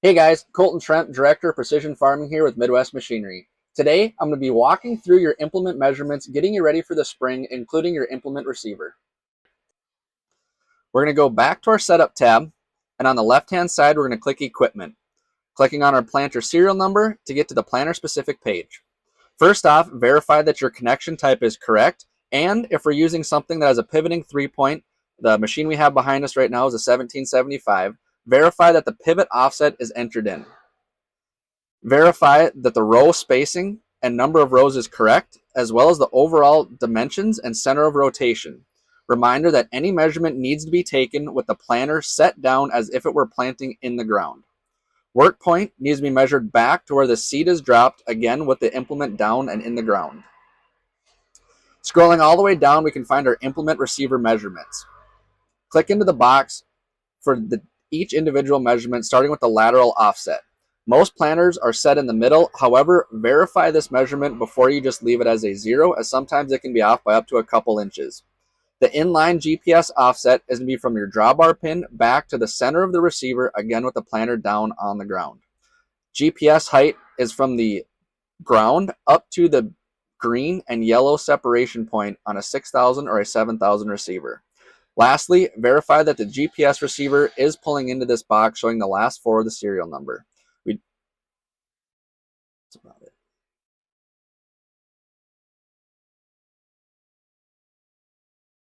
Hey guys, Colton Trent, Director of Precision Farming here with Midwest Machinery. Today, I'm going to be walking through your implement measurements, getting you ready for the spring, including your implement receiver. We're going to go back to our Setup tab, and on the left-hand side, we're going to click Equipment, clicking on our planter serial number to get to the planter-specific page. First off, verify that your connection type is correct, and if we're using something that has a pivoting 3-point, the machine we have behind us right now is a 1775, verify that the pivot offset is entered in. Verify that the row spacing and number of rows is correct, as well as the overall dimensions and center of rotation. Reminder that any measurement needs to be taken with the planter set down as if it were planting in the ground. Work point needs to be measured back to where the seed is dropped, again with the implement down and in the ground. Scrolling all the way down, we can find our implement receiver measurements. Click into the box for each individual measurement, starting with the lateral offset. Most planters are set in the middle. However, verify this measurement before you just leave it as a 0, as sometimes it can be off by up to a couple inches. The inline GPS offset is going to be from your drawbar pin back to the center of the receiver, again with the planter down on the ground. GPS height is from the ground up to the green and yellow separation point on a 6,000 or a 7,000 receiver. Lastly, verify that the GPS receiver is pulling into this box, showing the last 4 of the serial number.